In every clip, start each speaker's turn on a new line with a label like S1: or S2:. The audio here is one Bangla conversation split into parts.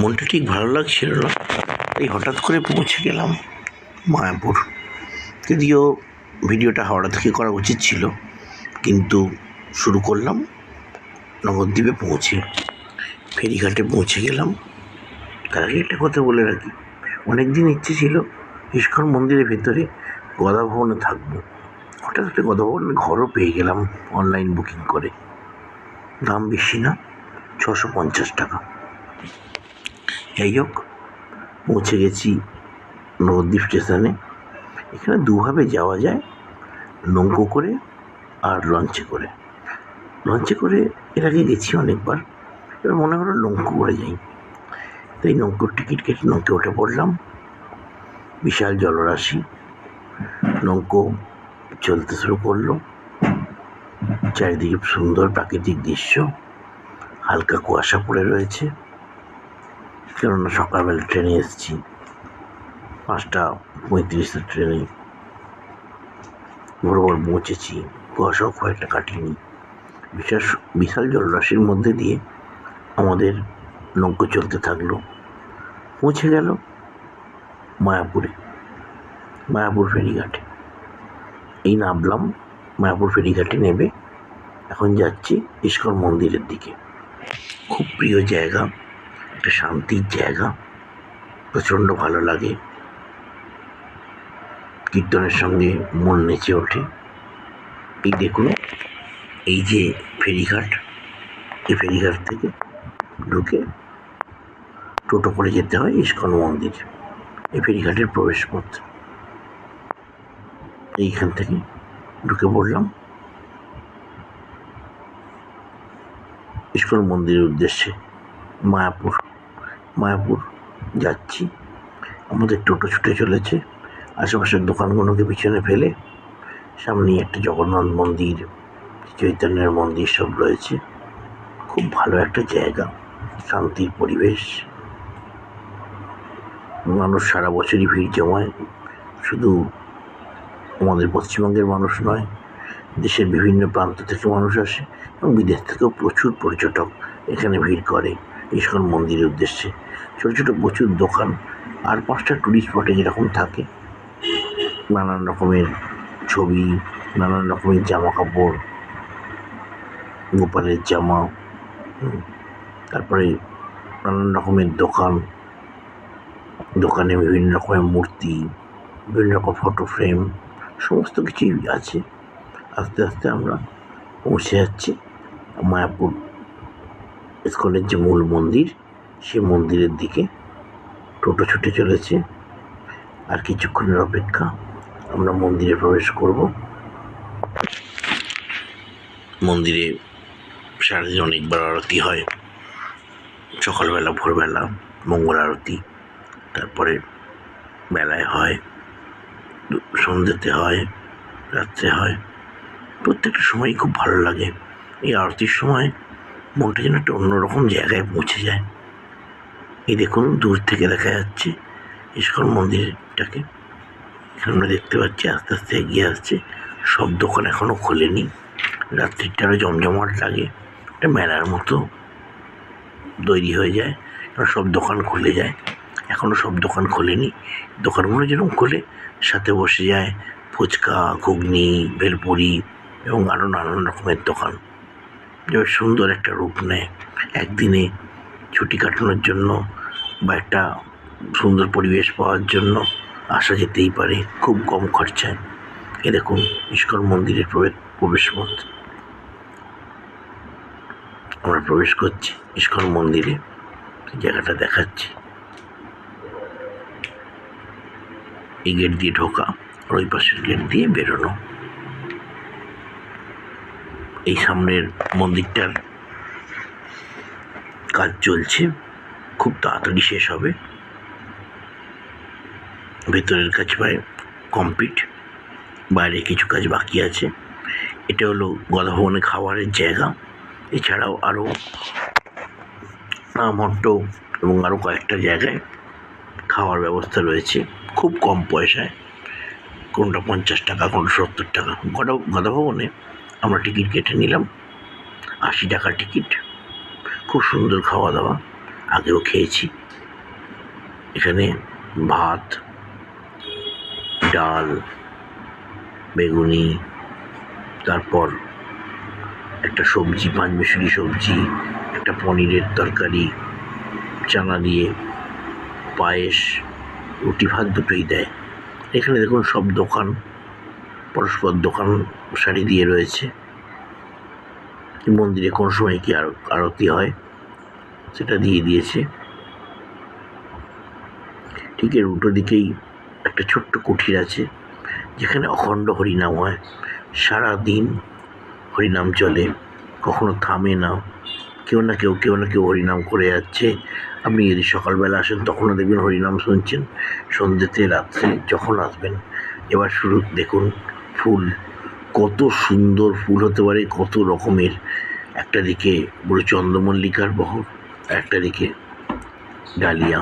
S1: মনটা ঠিক ভালো লাগছিল না, এই হঠাৎ করে পৌঁছে গেলাম মায়াপুর। যদিও ভিডিওটা হাওড়া থেকে করা উচিত ছিল, কিন্তু শুরু করলাম নবদ্বীপে পৌঁছে। ফেরিঘাটে পৌঁছে গেলাম। তার আগে একটা কথা বলে রাখি, অনেক দিন ইচ্ছে ছিল ইস্কন মন্দিরের ভেতরে গদাভবনে থাকবো। হঠাৎ একটা গদাভবনের ঘরও পেয়ে গেলাম অনলাইন বুকিং করে। দাম বেশি না, 650 টাকা। যাই হোক, পৌঁছে গেছি নবদ্বীপ স্টেশনে। এখানে দুভাবে যাওয়া যায়, নৌকো করে আর লঞ্চে করে। লঞ্চে করে এর আগে গেছি অনেকবার, এবার মনে হলো নৌকো করে যাই, তাই নৌকোর টিকিট কেটে নৌকে উঠে পড়লাম। বিশাল জলরাশি, নৌকো চলতে শুরু করলো। চারিদিকে সুন্দর প্রাকৃতিক দৃশ্য, হালকা কুয়াশা পড়ে রয়েছে, কেননা সকালবেলা ট্রেনে এসেছি, 5:35 ট্রেনে ভোর পৌঁছেছি। কুয়াশাও খুব একটা কাটিনি। বিশাল জলরাশির মধ্যে দিয়ে আমাদের নৌকো চলতে থাকলো। পৌঁছে গেল মায়াপুরে, মায়াপুর ফেরিঘাটে। এই নামলাম মায়াপুর ফেরিঘাটে, নেবে এখন যাচ্ছি ইস্কন মন্দিরের দিকে। খুব প্রিয় জায়গা, একটা শান্তির জায়গা, প্রচণ্ড ভালো লাগে। কীর্তনের সঙ্গে মন নেচে ওঠে। এই দেখুন, এই যে ফেরিঘাট, এই ফেরিঘাট থেকে ঢুকে টোটো করে যেতে হয় ইস্কন মন্দির। এই ফেরিঘাটের প্রবেশ পথ। এইখান থেকে ঢুকে পড়লাম ইস্কন মন্দিরের উদ্দেশ্যে। মায়াপুর যাচ্ছি। আমাদের টোটো ছুটে চলেছে। আশেপাশের দোকানগুলোকে পিছনে ফেলে সামনেই একটা জগন্নাথ মন্দির, চৈতন্যের মন্দির সব রয়েছে। খুব ভালো একটা জায়গা, শান্তির পরিবেশ। মানুষ সারা বছরই ভিড় জমায়। শুধু আমাদের পশ্চিমবঙ্গের মানুষ নয়, দেশের বিভিন্ন প্রান্ত থেকে মানুষ আসে এবং বিদেশ থেকেও প্রচুর পর্যটক এখানে ভিড় করে ইস্কন মন্দিরের উদ্দেশ্যে। ছোটো ছোটো প্রচুর দোকান, আর 5টা টুরিস্ট স্পটে যেরকম থাকে, নানান রকমের ছবি, নানান রকমের জামা কাপড়, গোপালের জামা, তারপরে নানান রকমের দোকানে বিভিন্ন রকমের মূর্তি, বিভিন্ন রকম ফটো ফ্রেম, সমস্ত কিছুই আছে। আস্তে আস্তে আমরা পৌঁছে যাচ্ছি মায়াপুর ইস্কনের যে মূল মন্দির, সে মন্দিরের দিকে। টোটো ছুটে চলেছে, আর কিছুক্ষণের অপেক্ষা, আমরা মন্দিরে প্রবেশ করব। মন্দিরে সারাদিন অনেকবার আরতি হয়। সকালবেলা, ভোরবেলা মঙ্গল আরতি, তারপরে বেলায় হয়, সন্ধ্যেতে হয়, রাত্রে হয়। প্রত্যেকটা সময়ই খুব ভালো লাগে। এই আরতির সময় মনটা যেন একটা অন্যরকম জায়গায় পৌঁছে যায়। এই দেখুন, দূর থেকে দেখা যাচ্ছে ইস্কন মন্দিরটাকে। এখানে আমরা দেখতে পাচ্ছি আস্তে আস্তে এগিয়ে আসছে। সব দোকান এখনও খোলেনি। রাত্রিটা আরও জমজমাট লাগে, একটা মেলার মতো তৈরি হয়ে যায়, কারণ সব দোকান খুলে যায়। এখনও সব দোকান খোলেনি। দোকানগুলো যেরকম খোলে, সাথে বসে যায় ফুচকা, ঘুগনি, ভেলপুরি এবং আরও নানান রকমের দোকান। বেশ সুন্দর একটা রূপ নেয়। একদিনে ছুটি কাটানোর জন্য বা একটা সুন্দর পরিবেশ পাওয়ার জন্য আসা যেতেই পারে খুব কম খরচায়। এ দেখুন ইস্কন মন্দিরের প্রবেশ পথ। আমরা প্রবেশ করছি ইস্কন মন্দিরে। জায়গাটা দেখাচ্ছি। এই গেট দিয়ে ঢোকা, আর ওই পাশের গেট দিয়ে বেরোনো। এই সামনের মন্দিরটার কাজ চলছে, খুব তাড়াতাড়ি শেষ হবে। ভেতরের কাজ প্রায় কমপ্লিট, বাইরে কিছু কাজ বাকি আছে। এটা হলো গদাভবনে খাবারের জায়গা। এছাড়াও আরও নামহট্ট এবং আরও কয়েকটা জায়গায় খাওয়ার ব্যবস্থা রয়েছে খুব কম পয়সায়। কোনটা 50 টাকা, কোনটা 70 টাকা। গদাভবনে আমরা টিকিট কেটে নিলাম, 80 টাকা টিকিট। খুব সুন্দর খাওয়া দাওয়া, আগেও খেয়েছি। এখানে ভাত, ডাল, বেগুনি, তারপর একটা সবজি, পাঁচমিশালি সবজি, একটা পনিরের তরকারি, চানা দিয়ে পায়েস, রুটি ভাত দুটোই দেয়। এখানে দেখুন সব দোকান পরস্পর দোকান সারি দিয়ে রয়েছে। মন্দিরে কোন সময় কি আরতি হয় সেটা দিয়ে দিয়েছে। ঠিক এর উল্টো দিকেই একটা ছোট্ট কুঠির আছে, যেখানে অখণ্ড হরিনাম হয়। সারাদিন হরিনাম চলে, কখনো থামে না। কেউ না কেউ হরিনাম করে যাচ্ছে। আপনি যদি সকালবেলা আসেন তখনও দেখবেন হরিনাম শুনছেন, সন্ধ্যেতে, রাত্রে যখন আসবেন। এবার শুরু দেখুন ফুল, কত সুন্দর ফুল হতে পারে, কত রকমের। একটা দিকে পুরো চন্দ্রমল্লিকার বহর, একটা দিকে ডালিয়া।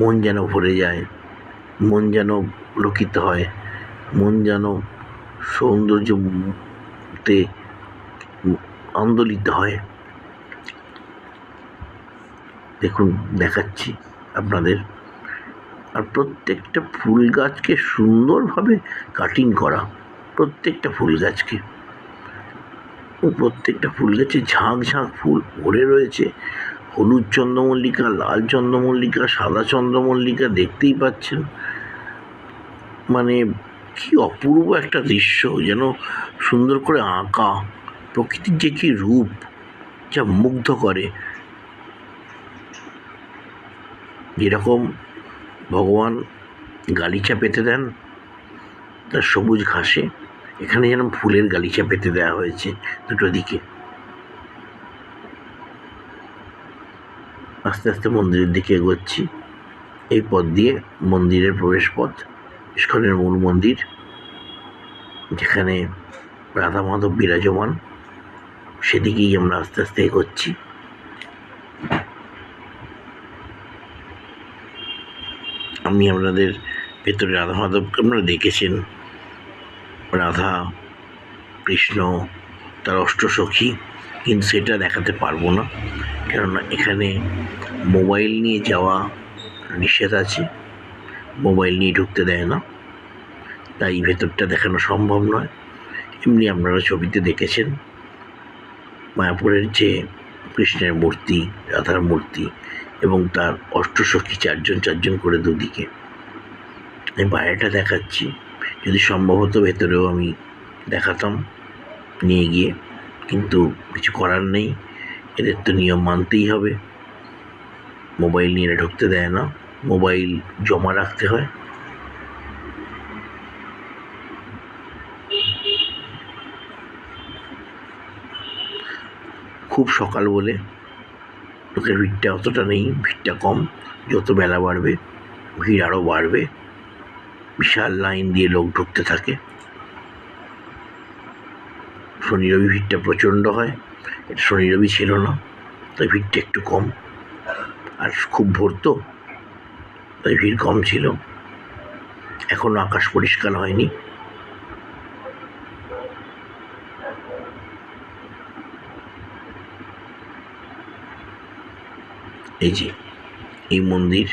S1: মন যেন ভরে যায়, মন যেন পুলকিত হয়, মন যেন সৌন্দর্যতে আন্দোলিত হয়। দেখুন দেখাচ্ছি আপনাদের। আর প্রত্যেকটা ফুল গাছকে সুন্দরভাবে কাটিং করা, প্রত্যেকটা ফুল গাছকে। প্রত্যেকটা ফুল গাছে ঝাঁক ঝাঁক ফুল ভরে রয়েছে। হলুদ চন্দ্রমল্লিকা, লাল চন্দ্রমল্লিকা, সাদা চন্দ্রমল্লিকা, দেখতেই পাচ্ছেন। মানে কি অপূর্ব একটা দৃশ্য, যেন সুন্দর করে আঁকা। প্রকৃতির যে কি রূপ, যা মুগ্ধ করে। যেরকম ভগবান গালিচা পেতে দেন তার সবুজ ঘাসে, এখানে যেন ফুলের গালিচা পেতে দেওয়া হয়েছে দুটো দিকে। আস্তে আস্তে মন্দিরের দিকে এগোচ্ছি। এই পথ দিয়ে মন্দিরের প্রবেশ পথ, ইস্কনের মূল মন্দির, যেখানে রাধা মাধব বিরাজমান, সেদিকেই আমরা আস্তে আস্তে এগোচ্ছি। আমি আপনাদের ভেতরে রাধা মাধবকে আপনারা দেখেছেন, রাধা কৃষ্ণ তার অষ্টসখী, কিন্তু সেটা দেখাতে পারবো না, কেননা এখানে মোবাইল নিয়ে যাওয়া নিষেধ আছে, মোবাইল নিয়ে ঢুকতে দেয় না, তাই ভেতরটা দেখানো সম্ভব নয়। এমনি আপনারা ছবিতে দেখেছেন মায়াপুরের যে কৃষ্ণের মূর্তি, রাধার মূর্তি এবং তার অষ্টসখী চারজন করে দুদিকে। আমি বাইরেটা দেখাচ্ছি, যদি সম্ভব হতো ভেতরেও আমি দেখাতাম নিয়ে গিয়ে, কিন্তু কিছু করার নেই, এদের তো নিয়ম মানতেই হবে। মোবাইল নিয়ে ঢুকতে দেয় না, মোবাইল জমা রাখতে হয়। খুব সকাল বলে লোকের ভিড়টা অতটা নেই, ভিড়টা কম। যত বেলা বাড়বে ভিড় আরও বাড়বে, বিশাল লাইন দিয়ে লোক ঢুকতে থাকে। শনি রবি ভিড়টা প্রচণ্ড হয়, এটা শনি রবি ছিল না, তাই ভিড়টা একটু কম। আর খুব ভোর তো, তাই ভিড় কম ছিল। এখনো আকাশ পরিষ্কার হয়নি। এই যে এই মন্দির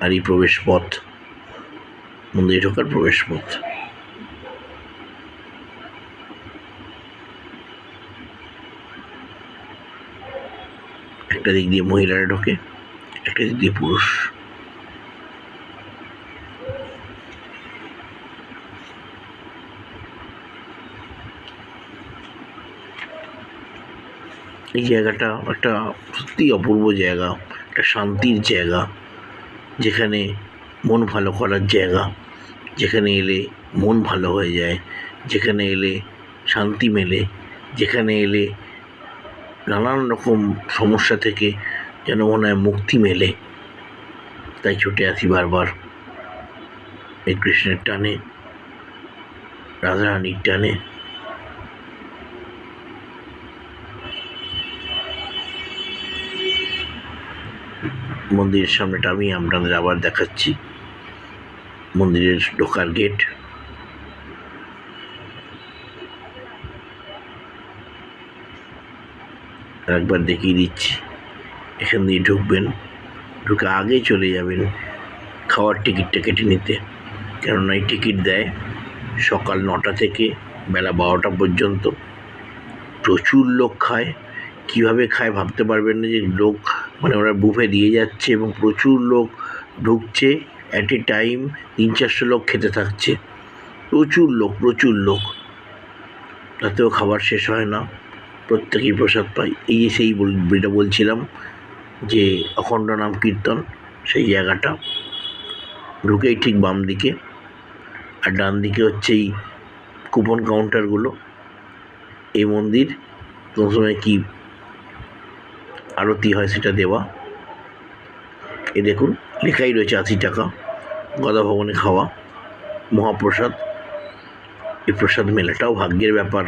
S1: আর এই প্রবেশ পথ, মন্দিরে ঢোকার প্রবেশ পথ। একটা দিক দিয়ে মহিলারা ঢোকে, একটা দিক দিয়ে পুরুষ। এই জায়গাটা একটা সত্যি অপূর্ব জায়গা, একটা শান্তির জায়গা, যেখানে মন ভালো করার জায়গা, যেখানে এলে মন ভালো হয়ে যায়, যেখানে এলে শান্তি মেলে, যেখানে এলে নানান রকম সমস্যা থেকে যেন মনে হয় মুক্তি মেলে। তাই ছুটে আসি বারবার এই কৃষ্ণের টানে, রাধারানীর টানে। মন্দিরের সামনেটা আমি আপনাদের আবার দেখাচ্ছি, মন্দিরের ঢোকার গেট। একবার দেখিয়ে দিচ্ছি। এখান দিয়ে ঢুকবেন, ঢুকে আগে চলে যাবেন খাওয়ার টিকিটটা কেটে নিতে। কেননা এই টিকিট দেয় সকাল 9টা থেকে বেলা 12টা পর্যন্ত। প্রচুর লোক খায়। কীভাবে খায় ভাবতে পারবেন না, যে লোক মানে ওরা বুফে দিয়ে যাচ্ছে এবং প্রচুর লোক ঢুকছে, অ্যাট এ টাইম 300-400 লোক খেতে থাকছে। প্রচুর লোক, তাতেও খাবার শেষ হয় না, প্রত্যেকেই প্রসাদ পায়। এই যে সেই যেটা বলছিলাম যে অখণ্ড নাম কীর্তন, সেই জায়গাটা ঢুকেই ঠিক বাম দিকে, আর ডান দিকে হচ্ছে এই কুপন কাউন্টারগুলো। এই মন্দির কোন সময় কি আরতি হয় সেটা দেওয়া। এ দেখুন লেখাই রয়েছে 80 টাকা গদা ভবনে খাওয়া মহাপ্রসাদ। এই প্রসাদ মেলাটাও ভাগ্যের ব্যাপার।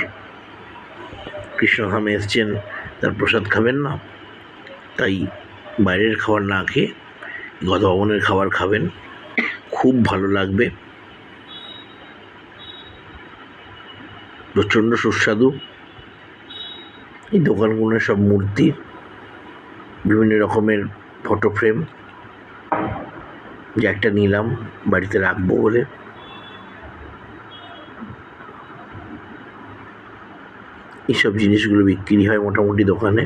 S1: কৃষ্ণধামে এসছেন, তার প্রসাদ খাবেন না? তাই বাইরের খাবার না খেয়ে গদা ভবনের খাবার খাবেন, খুব ভালো লাগবে। প্রচণ্ড সুস্বাদু। এই দোকানগুলোর সব মূর্তি, বিভিন্ন রকমের ফটো ফ্রেম, যে একটা নিলাম বাড়িতে রাখবো বলে। এইসব জিনিসগুলো বিক্রি হয় মোটামুটি দোকানে।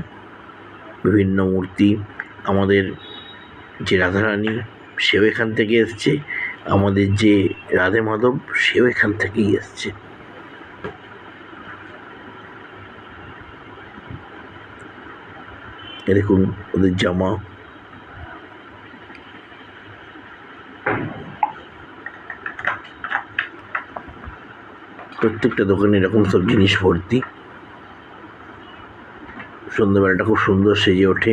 S1: বিভিন্ন মূর্তি, আমাদের যে রাধারানী সেও এখান থেকে এসছে, আমাদের যে রাধে মাধব সেও এখান থেকেই এসছে। দেখুন ওদের জামা, প্রত্যেকটা দোকানে এরকম সব জিনিস ভর্তি। সন্ধ্যাবেলাটা খুব সুন্দর সেজে ওঠে।